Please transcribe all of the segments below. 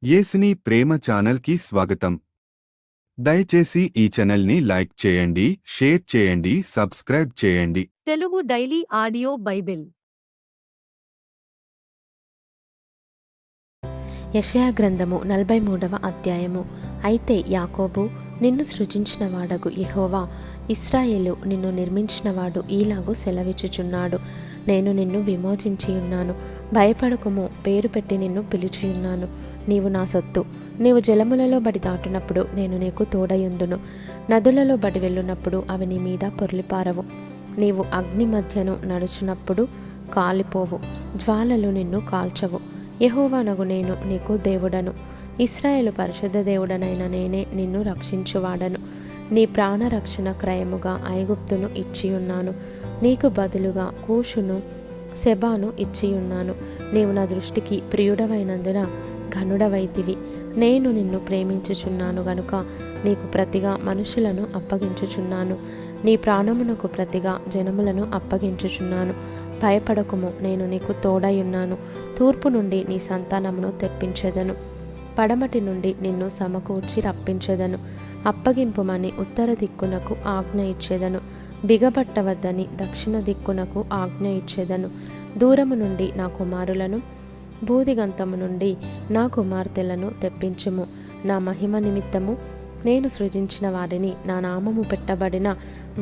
యేసుని ప్రేమ ఛానల్కి స్వాగతం. దయచేసి ఈ ఛానల్ని లైక్ చేయండి, షేర్ చేయండి, సబ్స్క్రైబ్ చేయండి. తెలుగు డైలీ ఆడియో బైబిల్ యెషయా గ్రంథము 43వ అధ్యాయము. అయితే యాకోబు, నిన్ను సృజించిన వాడగు యెహోవా, ఇశ్రాయేలు, నిన్ను నిర్మించినవాడు ఈలాగు సెలవిచ్చుచున్నాడు. నేను నిన్ను విమోచించియున్నాను, భయపడకుము, పేరు పెట్టి నిన్ను పిలిచియున్నాను. నీవు నా సొత్తు. నీవు జలములలో బడి దాటునప్పుడు నేను నీకు తోడయుందును, నదులలో బడి వెళ్ళునప్పుడు అవి నీ మీద పొర్లిపారవు. నీవు అగ్ని మధ్యను నడుచునప్పుడు కాలిపోవు, జ్వాలలు నిన్ను కాల్చవు. యెహోవానగు నేను నీకు దేవుడను, ఇశ్రాయేలు పరిశుద్ధ దేవుడనైన నేనే నిన్ను రక్షించువాడను. నీ ప్రాణరక్షణ క్రయముగా ఐగుప్తును ఇచ్చియున్నాను, నీకు బదులుగా కూషును సెబాను ఇచ్చియున్నాను. నీవు నా దృష్టికి ప్రియుడవైనందున ఘనుడవైతివి. నేను నిన్ను ప్రేమించుచున్నాను గనుక నీకు ప్రతిగా మనుషులను అప్పగించుచున్నాను, నీ ప్రాణమునకు ప్రతిగా జనములను అప్పగించుచున్నాను. భయపడకుము, నేను నీకు తోడయున్నాను. తూర్పు నుండి నీ సంతానమును తెప్పించెదను, పడమటి నుండి నిన్ను సమకూర్చి రప్పించెదను. అప్పగింపుమని ఉత్తర దిక్కునకు ఆజ్ఞ ఇచ్చెదను, బిగబట్టవద్దని దక్షిణ దిక్కునకు ఆజ్ఞ ఇచ్చెదను. దూరము నుండి నా కుమారులను, భూదిగంతము నుండి నా కుమార్తెలను తెప్పించుము. నా మహిమ నిమిత్తము నేను సృజించిన వారిని, నా నామము పెట్టబడిన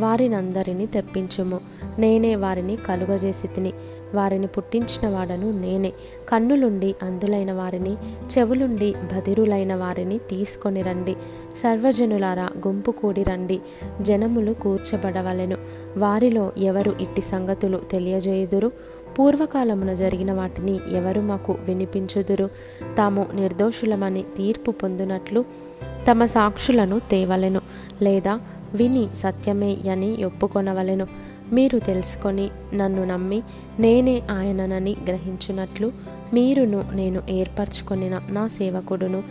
వారినందరినీ తెప్పించుము. నేనే వారిని కలుగజేసి తిని, వారిని పుట్టించిన వాడను నేనే. కన్నులుండి అందులైన వారిని, చెవులుండి బధిరులైన వారిని తీసుకొని రండి. సర్వజనులారా గుంపు కూడి రండి, జనములు కూర్చబడవలెను. వారిలో ఎవరు ఇట్టి సంగతులు తెలియజేయుదురు? పూర్వకాలమున జరిగిన వాటిని ఎవరు మాకు వినిపించుదురు? తాము నిర్దోషులమని తీర్పు పొందునట్లు తమ సాక్షులను తేవలెను, లేదా విని సత్యమే అని ఒప్పుకొనవలెను. మీరు తెలుసుకొని నన్ను నమ్మి నేనే ఆయననని గ్రహించున్నట్లు మీరును నేను ఏర్పరచుకొనిన నా సేవకుడును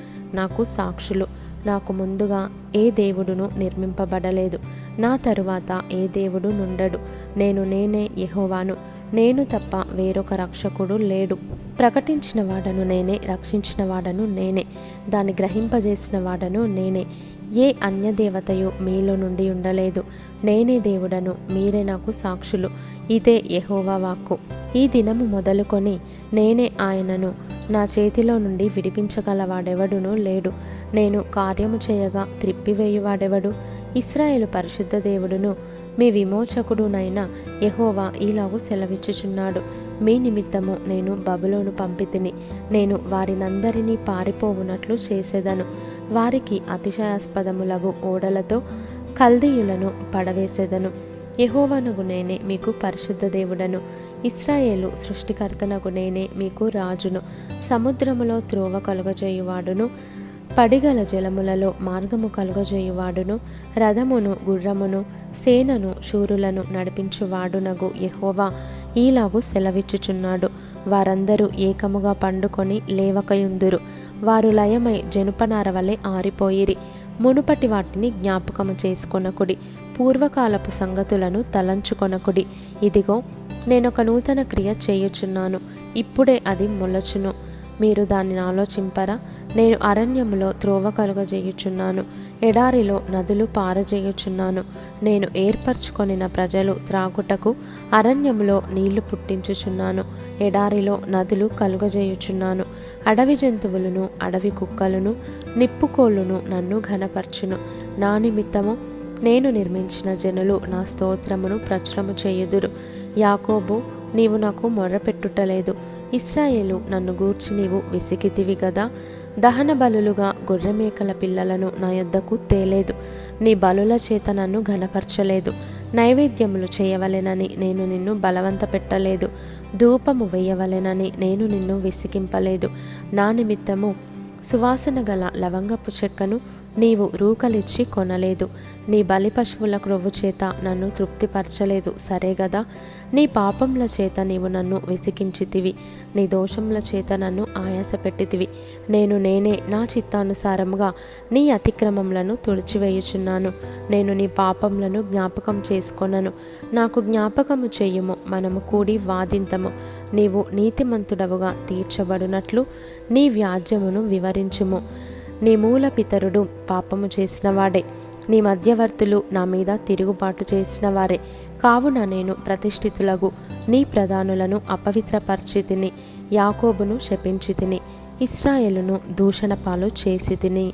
నాకు సాక్షులు. నాకు ముందుగా ఏ దేవుడును నిర్మింపబడలేదు, నా తరువాత ఏ దేవుడు నుండడు. నేనే యెహోవాను, నేను తప్ప వేరొక రక్షకుడు లేడు. ప్రకటించిన వాడను నేనే, రక్షించిన వాడను నేనే, దాన్ని గ్రహింపజేసిన వాడను నేనే. ఏ అన్యదేవతయు మీలో నుండి ఉండలేదు. నేనే దేవుడను, మీరే నాకు సాక్షులు. ఇదే యెహోవా వాక్కు. ఈ దినము మొదలుకొని నేనే ఆయనను, నా చేతిలో నుండి విడిపించగలవాడెవడునూ లేడు. నేను కార్యము చేయగా త్రిప్పివేయువాడెవడు? ఇశ్రాయేలు పరిశుద్ధ దేవుడును మీ విమోచకుడునైన యెహోవా ఈలాగు సెలవిచ్చుచున్నాడు. మీ నిమిత్తము నేను బబులోను పంపితిని. నేను వారినందరినీ పారిపోవునట్లు చేసేదను. వారికి అతిశయాస్పదములగు ఓడలతో కల్దీయులను పడవేసేదను. యెహోవానగు నేనే మీకు పరిశుద్ధ దేవుడను, ఇశ్రాయేలు సృష్టికర్తనగు నేనే మీకు రాజును. సముద్రములో త్రోవ కలుగజేయువాడును, పడిగల జలములలో మార్గము కలుగజేయువాడును, రథమును గుర్రమును సేనను శూరులను నడిపించువాడునగు యెహోవా ఈలాగు సెలవిచ్చుచున్నాడు. వారందరూ ఏకముగా పండుకొని లేవకయుందురు. వారు లయమై జనుపనార వలె ఆరిపోయిరి. మునుపటి వాటిని జ్ఞాపకము చేసుకొనకుడి, పూర్వకాలపు సంగతులను తలంచుకొనకుడి. ఇదిగో నేనొక నూతన క్రియ చేయుచున్నాను, ఇప్పుడే అది మొలచును. మీరు దానిని ఆలోచింపరా? నేను అరణ్యములో త్రోవ కలుగజేయుచున్నాను, ఎడారిలో నదులు పారజేయుచున్నాను. నేను ఏర్పరచుకొనిన ప్రజలు త్రాగుటకు అరణ్యములో నీళ్లు పుట్టించుచున్నాను, ఎడారిలో నదులు కలుగజేయుచున్నాను. అడవి జంతువులను, అడవి కుక్కలను, నిప్పుకోళ్ళును నన్ను ఘనపరచును. నా నిమిత్తము నేను నిర్మించిన జనులు నా స్తోత్రమును ప్రచురము చేయుదురు. యాకోబు, నీవు నాకు మొర్రపెట్టుటలేదు. ఇశ్రాయేలు, నన్ను గూర్చి నీవు విసిగితివి గదా. దహన బలులుగా గొర్రెమేకల పిల్లలను నా యొద్దకు తేలేదు. నీ బలుల చేత నన్ను ఘనపరచలేదు. నైవేద్యములు చేయవలెనని నేను నిన్ను బలవంత పెట్టలేదు. ధూపము వేయవలెనని నేను నిన్ను విసిగింపలేదు. నా నిమిత్తము సువాసన గల లవంగపు చెక్కను నీవు రూకలిచ్చి కొనలేదు. నీ బలి పశువుల క్రొవ్వు చేత నన్ను తృప్తిపరచలేదు, సరే గదా. నీ పాపముల చేత నీవు నన్ను విసిగించితివి, నీ దోషముల చేత నన్ను ఆయాసపెట్టితివి. నేనే నా చిత్తానుసారముగా నీ అతిక్రమములను తుడిచివేయుచున్నాను. నేను నీ పాపములను జ్ఞాపకం చేసుకొనను. నాకు జ్ఞాపకము చెయ్యుము, మనము కూడి వాదింతము. నీవు నీతిమంతుడవుగా తీర్చబడినట్లు నీ వ్యాజ్యమును వివరించుము. నీ మూల పితరుడు పాపము చేసినవాడే, నీ మధ్యవర్తులు నా మీద తిరుగుబాటు చేసిన వారే. కావున నేను ప్రతిష్ఠితులగు నీ ప్రధానులను అపవిత్రపరిచితిని, యాకోబును శపించితిని, ఇశ్రాయేలును దూషణ పాలు చేసితిని.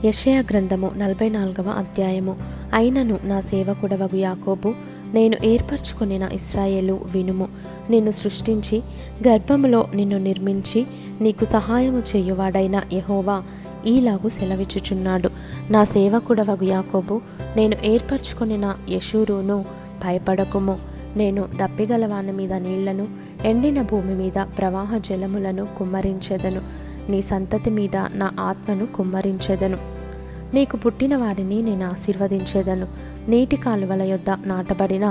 యెషయా గ్రంథము 44వ అధ్యాయము. అయినను నా సేవకుడవగు యాకోబు, నేను ఏర్పరచుకొనిన ఇశ్రాయేలు వినుము. నిన్ను సృష్టించి గర్భములో నిన్ను నిర్మించి నీకు సహాయము చేయువాడైన యెహోవా ఈలాగు సెలవిచ్చుచున్నాడు. నా సేవకుడవగు యాకోబు, నేను ఏర్పరచుకొనిన యెషూరును, భయపడకుము. నేను దప్పిగలవాని మీద నీళ్లను, ఎండిన భూమి మీద ప్రవాహ జలములను కుమ్మరించెదను. నీ సంతతి మీద నా ఆత్మను కుమ్మరించెదను. నీకు పుట్టిన వారిని నేను ఆశీర్వదించేదను. నీటి కాలువల యొద్ద నాటబడిన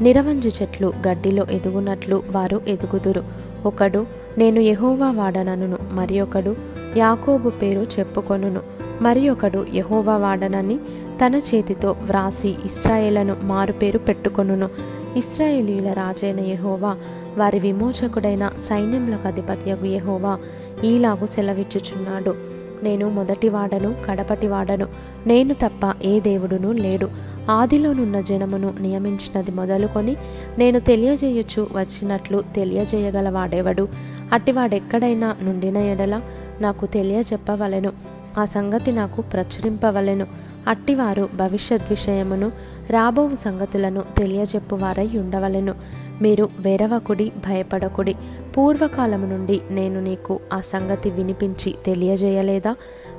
నిరవంజి చెట్లు గడ్డిలో ఎదుగునట్లు వారు ఎదుగుదురు. ఒకడు నేను యెహోవా వాడనను, మరి ఒకడు యాకోబు పేరు చెప్పుకొనును, మరి ఒకడు యెహోవా వాడనని తన చేతితో వ్రాసి ఇశ్రాయేలను మారుపేరు పెట్టుకొనును. ఇశ్రాయేలీయుల రాజైన యెహోవా, వారి విమోచకుడైన సైన్యములకు అధిపతియగు యెహోవా ఈలాగు సెలవిచ్చుచున్నాడు. నేను మొదటివాడను, కడపటివాడను, నేను తప్ప ఏ దేవుడును లేడు. ఆదిలోనున్న జనమును నియమించినది మొదలుకొని నేను తెలియజేయచ్చు వచ్చినట్లు తెలియజేయగలవాడెవడు? అట్టివాడెక్కడైనా నుండిన ఎడల నాకు తెలియజెప్పవలెను, ఆ సంగతి నాకు ప్రచురింపవలెను. అట్టివారు భవిష్యత్ విషయమును రాబోవు సంగతులను తెలియజెప్పువారై ఉండవలెను. మీరు వెరవకుడి, భయపడకుడి. పూర్వకాలము నుండి నేను నీకు ఆ సంగతి వినిపించి తెలియజేయలేదా?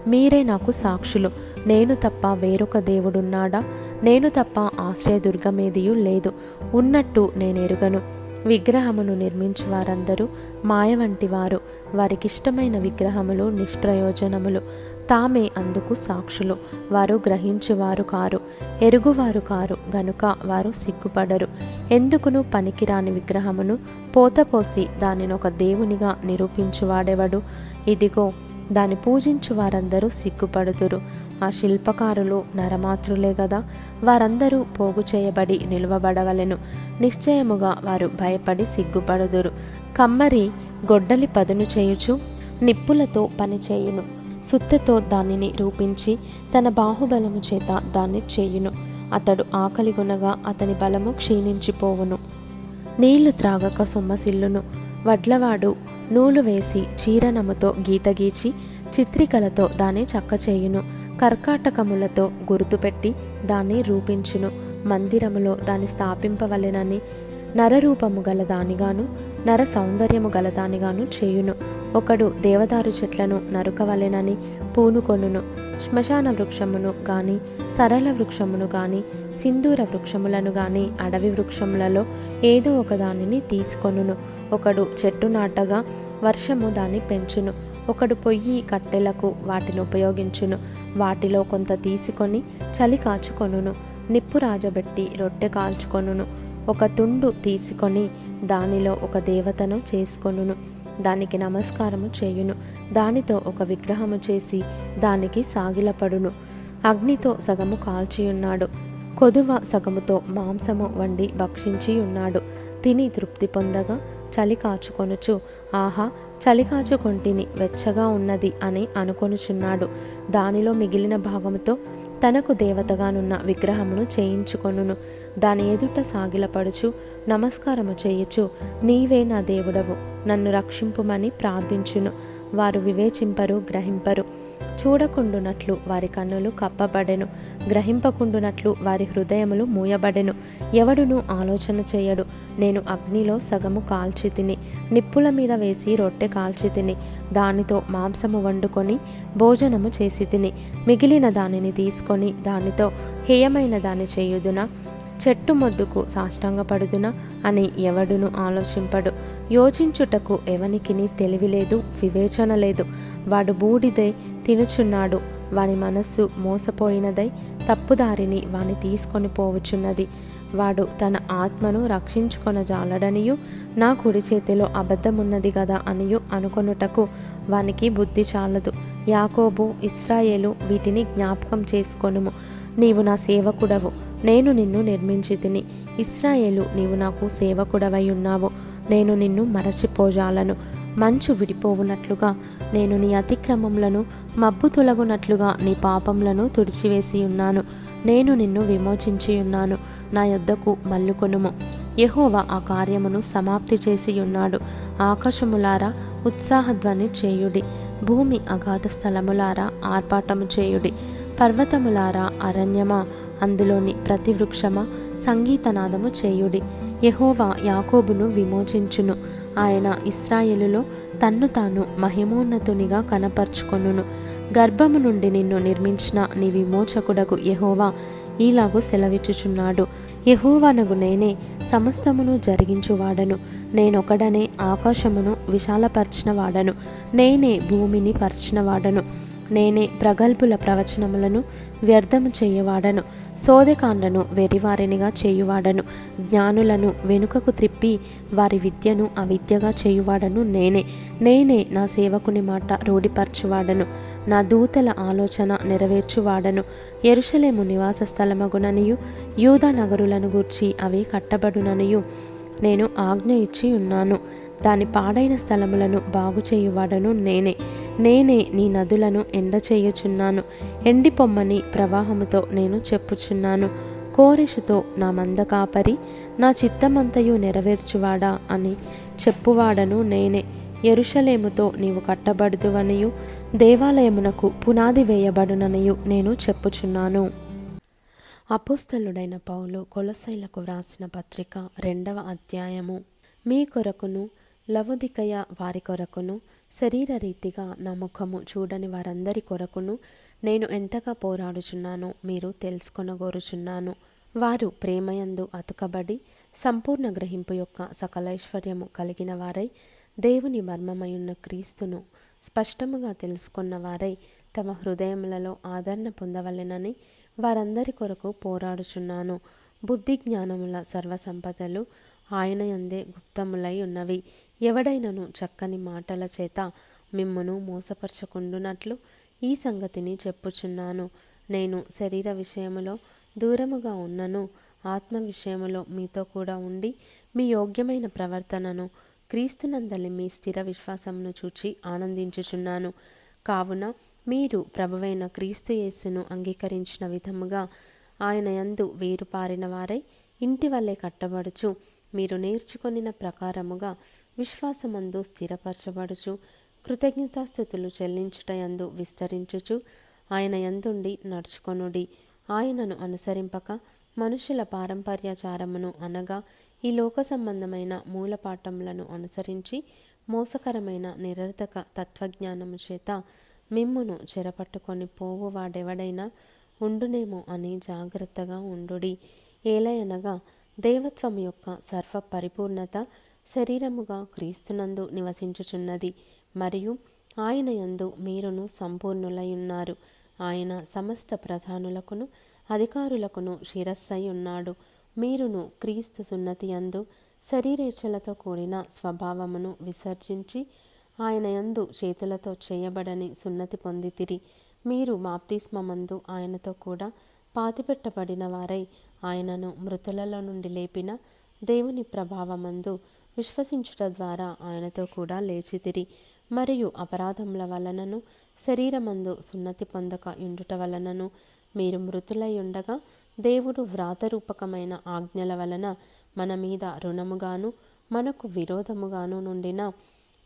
మీరే నాకు సాక్షులు. నేను తప్ప వేరొక దేవుడున్నాడా? నేను తప్ప ఆశ్రయదుర్గమేదియు లేదు. ఉన్నట్టు నేనెరుగను. విగ్రహమును నిర్మించు వారందరూ మాయ వంటి వారు. వారికిష్టమైన విగ్రహములు నిష్ప్రయోజనములు. తామే అందుకు సాక్షులు. వారు గ్రహించువారు కారు, ఎరుగువారు కారు గనుక వారు సిగ్గుపడరు. ఎందుకును పనికిరాని విగ్రహమును పోతపోసి దానినొక దేవునిగా నిరూపించువాడెవడు? ఇదిగో, దాని పూజించు వారందరూ సిగ్గుపడుదురు. ఆ శిల్పకారులు నరమాత్రులే గదా. వారందరూ పోగు చేయబడి నిలువబడవలెను. నిశ్చయముగా వారు భయపడి సిగ్గుపడుదురు. కమ్మరి గొడ్డలి పదును చేయుచు నిప్పులతో పనిచేయును. సుత్తెతో దానిని రూపించి తన బాహుబలము చేత దాన్ని చేయును. అతడు ఆకలిగొనగా అతని బలము క్షీణించిపోవును. నీళ్లు త్రాగక సొమ్మసిల్లును. వడ్లవాడు నూలు వేసి చీరనముతో గీత గీచి చిత్రికలతో దాన్ని చక్కచేయును. కర్కాటకములతో గుర్తుపెట్టి దాన్ని రూపించును. మందిరములో దాన్ని స్థాపింపవలెనని నరరూపము గల దానిగాను నర సౌందర్యము గల దానిగాను చేయును. ఒకడు దేవదారు చెట్లను నరుకవలెనని పూనుకొనును. శ్మశాన వృక్షమును గాని సరళ వృక్షమును గాని సింధూర వృక్షములను గాని అడవి వృక్షములలో ఏదో ఒక దానిని తీసుకొనును. ఒకడు చెట్టు నాటగా వర్షము దాన్ని పెంచును. ఒకడు పొయ్యి కట్టెలకు వాటిని ఉపయోగించును. వాటిలో కొంత తీసుకొని చలి కాచుకొనును. నిప్పు రాజబెట్టి రొట్టె కాల్చుకొనును. ఒక తుండు తీసుకొని దానిలో ఒక దేవతను చేసుకొనును. దానికి నమస్కారము చేయును. దానితో ఒక విగ్రహము చేసి దానికి సాగిలపడును. అగ్నితో సగము కాల్చియున్నాడు. కొదువ సగముతో మాంసము వండి భక్షించి ఉన్నాడు. తిని తృప్తి పొందగా చలి కాచుకొనుచు, ఆహా, చలి కాచుకొంటిని, వెచ్చగా ఉన్నది అని అనుకొనుచున్నాడు. దానిలో మిగిలిన భాగముతో తనకు దేవతగానున్న విగ్రహమును చేయించుకొనును. దాని ఎదుట సాగిలపడుచు నమస్కారము చేయుచు, నీవే నా దేవుడవు, నన్ను రక్షింపుమని ప్రార్థించును. వారు వివేచింపరు, గ్రహింపరు. చూడకుండునట్లు వారి కన్నులు కప్పబడెను, గ్రహింపకుండునట్లు వారి హృదయములు మూయబడెను. ఎవడునూ ఆలోచన చేయడు. నేను అగ్నిలో సగము కాల్చి తిని, నిప్పుల మీద వేసి రొట్టె కాల్చి తిని, దానితో మాంసము వండుకొని భోజనము చేసి తిని, మిగిలిన దానిని తీసుకొని దానితో హేయమైన దాన్ని చేయుదునా, చెట్టు మొద్దుకు సాష్టాంగపడుదునా అని ఎవడును ఆలోచింపడు. యోచించుటకు ఎవనికిని తెలివి లేదు, వివేచన లేదు. వాడు బూడిదై తినుచున్నాడు. వాని మనస్సు మోసపోయినదై తప్పుదారిని వాని తీసుకొని పోవచ్చున్నది. వాడు తన ఆత్మను రక్షించుకొనజాలడనియు, నా కుడి చేతిలో అబద్ధమున్నది గదా అనియు అనుకొనుటకు వానికి బుద్ధి చాలదు. యాకోబు, ఇశ్రాయేలు, వీటిని జ్ఞాపకం చేసుకొనుము. నీవు నా సేవకుడవు, నేను నిన్ను నిర్మించి తిని. ఇశ్రాయేలు, నీవు నాకు సేవకుడవై ఉన్నావు, నేను నిన్ను మరచిపోజాలను. మంచు విడిపోవునట్లుగా నేను నీ అతిక్రమములను, మబ్బు తొలగునట్లుగా నీ పాపములను తుడిచివేసి ఉన్నాను. నేను నిన్ను విమోచించి ఉన్నాను. నా యొద్దకు మల్లుకొనుము. యెహోవా ఆ కార్యమును సమాప్తి చేసి ఉన్నాడు. ఆకాశములారా ఉత్సాహధ్వని చేయుడి. భూమి అగాధ స్థలములారా ఆర్పాటము చేయుడి. పర్వతములారా అరణ్యమా, అందులోని ప్రతి వృక్షమా సంగీతనాదము చేయుడి. యెహోవా యాకోబును విమోచించును. ఆయన ఇశ్రాయేలులో తన్ను తాను మహిమోన్నతునిగా కనపరుచుకొనును. గర్భము నుండి నిన్ను నిర్మించిన నీ విమోచకుడకు యెహోవా ఈలాగు సెలవిచ్చుచున్నాడు. యెహోవానగు నేనే సమస్తమును జరిగించువాడను. నేనొకడనే ఆకాశమును విశాలపరచిన వాడను. నేనే భూమిని పరచినవాడను. నేనే ప్రగల్భుల ప్రవచనములను వ్యర్థము చేయవాడను. సోదెకాండ్లను వెరివారినిగా చేయువాడను. జ్ఞానులను వెనుకకు త్రిప్పి వారి విద్యను అవిద్యగా చేయువాడను నేనే. నేనే నా సేవకుని మాట రూఢిపరచువాడను. నా దూతల ఆలోచన నెరవేర్చువాడను. యెరూషలేము నివాస స్థలమగుననియు యూదా నగరులను గూర్చి అవి కట్టబడుననియు నేను ఆజ్ఞ ఇచ్చి ఉన్నాను. దాని పాడైన స్థలములను బాగు చేయువాడను నేనే. నేనే నీ నదులను ఎండచేయుచున్నాను. ఎండిపొమ్మని ప్రవాహముతో నేను చెప్పుచున్నాను. కోరెషుతో నా మంద కాపరి, నా చిత్తమంతయు నెరవేర్చువాడా అని చెప్పువాడను నేనే. యెరూషలేముతో నీవు కట్టబడుదువనియు దేవాలయమునకు పునాది వేయబడుననియు నేను చెప్పుచున్నాను. అపోస్తలుడైన పౌలు కొలస్సీలకు వ్రాసిన పత్రిక 2వ అధ్యాయము. మీ కొరకును లవొదికయ వారి కొరకును శరీరరీతిగా నా ముఖము చూడని వారందరి కొరకును నేను ఎంతగా పోరాడుచున్నానో మీరు తెలుసుకొనగోరుచున్నాను. వారు ప్రేమయందు అతుకబడి సంపూర్ణ గ్రహింపు యొక్క సకలైశ్వర్యము కలిగిన వారై దేవుని మర్మమయున్న క్రీస్తును స్పష్టముగా తెలుసుకున్న వారై తమ హృదయములలో ఆదరణ పొందవలెనని వారందరి కొరకు పోరాడుచున్నాను. బుద్ధి జ్ఞానముల సర్వసంపదలు ఆయన యందే గుప్తములై ఉన్నవి. ఎవడైనను చక్కని మాటల చేత మిమ్మును మోసపరచకుండునట్లు ఈ సంగతిని చెప్పుచున్నాను. నేను శరీర విషయములో దూరముగా ఉన్నను, ఆత్మ విషయములో మీతో కూడా ఉండి మీ యోగ్యమైన ప్రవర్తనను క్రీస్తునందలి మీ స్థిర విశ్వాసమును చూచి ఆనందించుచున్నాను. కావున మీరు ప్రభువైన క్రీస్తు యేసును అంగీకరించిన విధముగా ఆయన యందు వేరుపారిన వారై ఇంటి వలె కట్టబడుచు మీరు నేర్చుకొనిన ప్రకారముగా విశ్వాసమందు స్థిరపరచబడుచు కృతజ్ఞతాస్థుతులు చెల్లించుటయందు విస్తరించుచు ఆయన యందుండి నడుచుకొనుడి. ఆయనను అనుసరింపక మనుషుల పారంపర్యాచారమును అనగా ఈ లోక సంబంధమైన మూలపాఠములను అనుసరించి మోసకరమైన నిరర్ధక తత్వజ్ఞానము చేత మిమ్మును చెరపట్టుకొని పోవు వాడెవడైనా ఉండునేమో అని జాగ్రత్తగా ఉండుడి. ఏలయనగా దేవత్వం యొక్క సర్వ పరిపూర్ణత శరీరముగా క్రీస్తునందు నివసించుచున్నది, మరియు ఆయన యందు మీరును సంపూర్ణులై ఉన్నారు. ఆయన సమస్త ప్రధానులకును అధికారులకును శిరస్సై ఉన్నాడు. మీరును క్రీస్తు సున్నతి యందు శరీరేచ్ఛలతో కూడిన స్వభావమును విసర్జించి ఆయన యందు చేతులతో చేయబడని సున్నతి పొందితిరి. మీరు బాప్తిస్మమందు ఆయనతో కూడా పాతిపెట్టబడిన వారై ఆయనను మృతులలో నుండి లేపిన దేవుని ప్రభావమందు విశ్వసించుట ద్వారా ఆయనతో కూడా లేచితిరి. మరియు అపరాధముల వలనను శరీరమందు సున్నతి పొందక యుండుట వలనను మీరు మృతులై ఉండగా దేవుడు వ్రాతరూపకమైన ఆజ్ఞల వలన మన మీద రుణముగాను మనకు విరోధముగాను నుండిన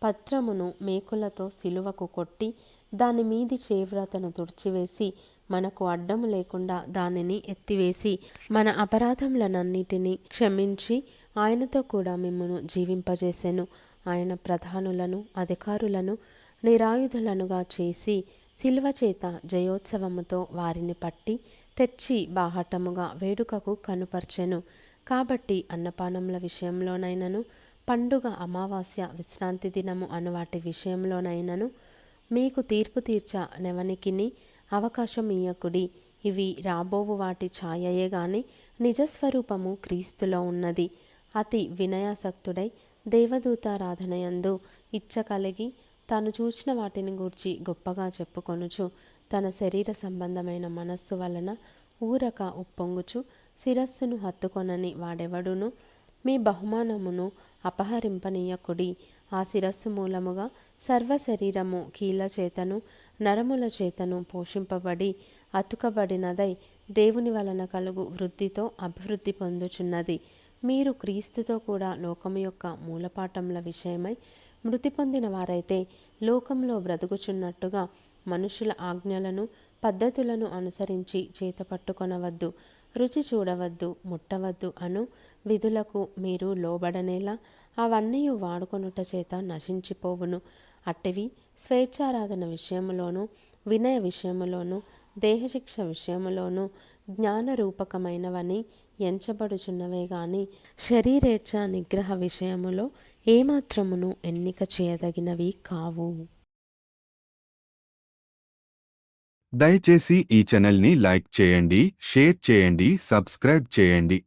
పత్రమును మేకులతో సిలువకు కొట్టి దాని మీది చేవ్రాతను తుడిచివేసి మనకు అడ్డము లేకుండా దానిని ఎత్తివేసి మన అపరాధములనన్నిటినీ క్షమించి ఆయనతో కూడా మిమ్మును జీవింపజేసెను. ఆయన ప్రధానులను అధికారులను నిరాయుధులనుగా చేసి సిలువ చేత జయోత్సవముతో వారిని పట్టి తెచ్చి బాహటముగా వేడుకకు కనుపర్చెను. కాబట్టి అన్నపానముల విషయంలోనైనను పండుగ, అమావాస్య, విశ్రాంతి దినము అను వాటి విషయంలోనైనను మీకు తీర్పు నెవనికిని అవకాశం ఇయ్యకుడి. ఇవి రాబోవు వాటి ఛాయయే గాని నిజస్వరూపము క్రీస్తులో ఉన్నది. అతి వినయాసక్తుడై దేవదూతారాధనయందు ఇచ్చ కలిగి తాను చూచిన వాటిని గూర్చి గొప్పగా చెప్పుకొనుచు తన శరీర సంబంధమైన మనస్సు వలన ఊరక ఉప్పొంగుచు శిరస్సును హత్తుకొనని వాడెవడును మీ బహుమానమును అపహరింపనీయకుడి. ఆ శిరస్సు మూలముగా సర్వ శరీరము కీళ్ళ చేతను నరముల చేతను పోషింపబడి అతుకబడినదై దేవుని వలన కలుగు వృద్ధితో అభివృద్ధి పొందుచున్నది. మీరు క్రీస్తుతో కూడా లోకము యొక్క మూలపాఠముల విషయమై మృతి పొందిన వారైతే లోకంలో బ్రతుకుచున్నట్టుగా మనుషుల ఆజ్ఞలను పద్ధతులను అనుసరించి చేతపట్టుకొనవద్దు, రుచి చూడవద్దు, ముట్టవద్దు అను విధులకు మీరు లోబడనేలా అవన్నీ వాడుకొనుట చేత నశించిపోవును. అట్టివి స్వేచ్ఛారాధన విషయములోను వినయ విషయములోను దేహశిక్ష విషయములోను జ్ఞానరూపకమైనవని ఎంచబడుచున్నవే గాని శరీరేచ్ఛ నిగ్రహ విషయములో ఏమాత్రమును ఎన్నిక చేయదగినవి కావు. దయచేసి ఈ ఛానల్ని లైక్ చేయండి, షేర్ చేయండి, సబ్స్క్రైబ్ చేయండి.